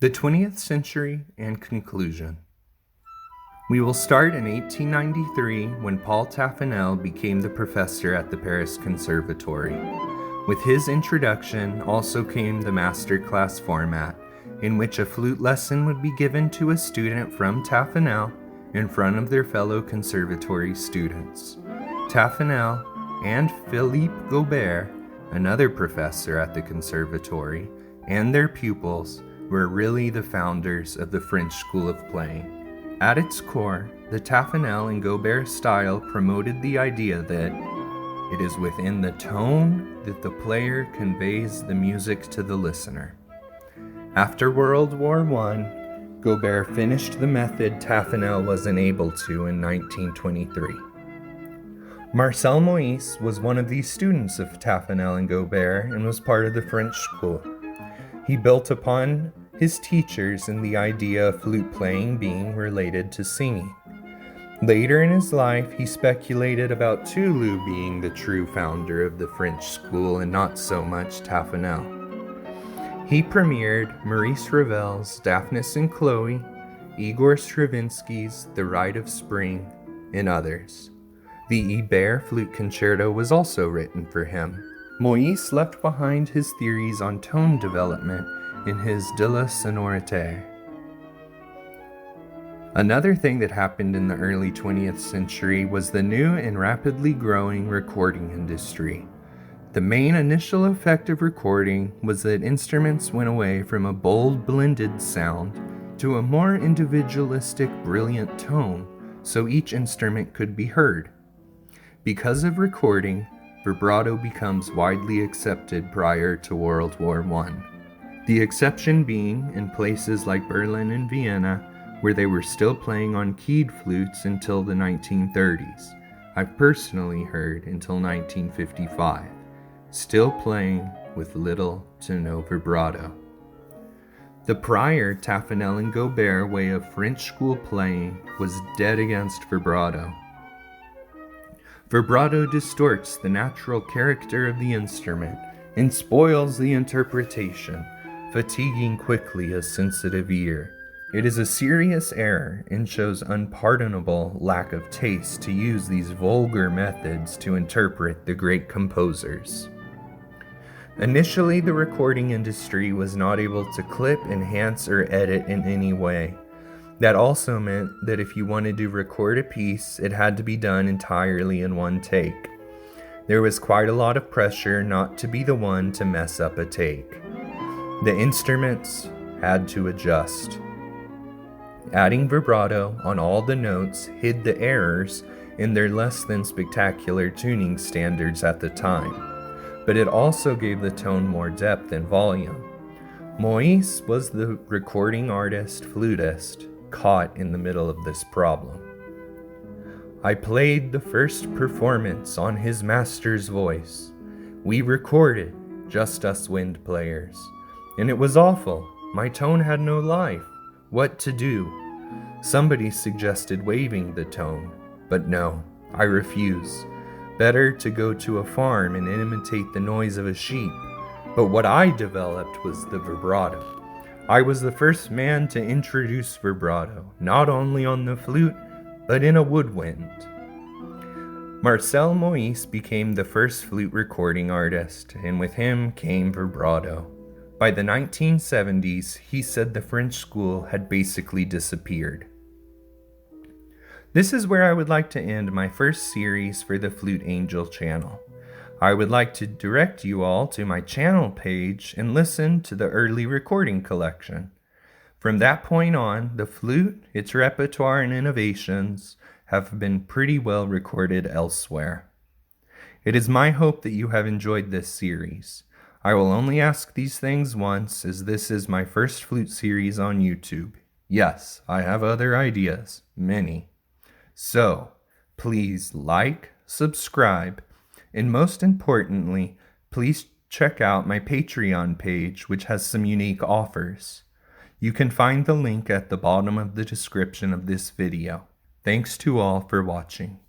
The 20th Century and Conclusion. We will start in 1893 when Paul Taffanel became the professor at the Paris Conservatory. With his introduction also came the masterclass format, in which a flute lesson would be given to a student from Taffanel in front of their fellow conservatory students. Taffanel and Philippe Gobert, another professor at the conservatory, and their pupils were really the founders of the French school of playing. At its core, the Taffanel and Gobert style promoted the idea that it is within the tone that the player conveys the music to the listener. After World War I, Gobert finished the method Taffanel wasn't able to in 1923. Marcel Moïse was one of these students of Taffanel and Gobert and was part of the French school. He built upon his teachers in the idea of flute playing being related to singing. Later in his life, he speculated about Toulouse being the true founder of the French school and not so much Taffanel. He premiered Maurice Ravel's Daphnis and Chloe, Igor Stravinsky's The Rite of Spring, and others. The Ibert Flute Concerto was also written for him. Moïse left behind his theories on tone development in his De la Sonorité. Another thing that happened in the early 20th century was the new and rapidly growing recording industry. The main initial effect of recording was that instruments went away from a bold blended sound to a more individualistic, brilliant tone, so each instrument could be heard. Because of recording, vibrato becomes widely accepted prior to World War I. The exception being in places like Berlin and Vienna, where they were still playing on keyed flutes until the 1930s. I've personally heard until 1955, still playing with little to no vibrato. The prior Taffanel and Gobert way of French school playing was dead against vibrato. Vibrato distorts the natural character of the instrument and spoils the interpretation, fatiguing quickly a sensitive ear. It is a serious error and shows unpardonable lack of taste to use these vulgar methods to interpret the great composers. Initially, the recording industry was not able to clip, enhance, or edit in any way. That also meant that if you wanted to record a piece, it had to be done entirely in one take. There was quite a lot of pressure not to be the one to mess up a take. The instruments had to adjust. Adding vibrato on all the notes hid the errors in their less than spectacular tuning standards at the time, but it also gave the tone more depth and volume. Moïse was the recording artist, flutist, caught in the middle of this problem. I played the first performance on his master's voice. We recorded, just us wind players. And it was awful. My tone had no life. What to do? Somebody suggested waiving the tone, but no, I refuse. Better to go to a farm and imitate the noise of a sheep. But what I developed was the vibrato. I was the first man to introduce vibrato, not only on the flute, but in a woodwind. Marcel Moïse became the first flute recording artist, and with him came vibrato. By the 1970s, he said the French school had basically disappeared. This is where I would like to end my first series for the Flute Angel channel. I would like to direct you all to my channel page and listen to the early recording collection. From that point on, the flute, its repertoire and innovations have been pretty well recorded elsewhere. It is my hope that you have enjoyed this series. I will only ask these things once, as this is my first flute series on YouTube. Yes, I have other ideas, many. So, please like, subscribe, and most importantly, please check out my Patreon page, which has some unique offers. You can find the link at the bottom of the description of this video. Thanks to all for watching.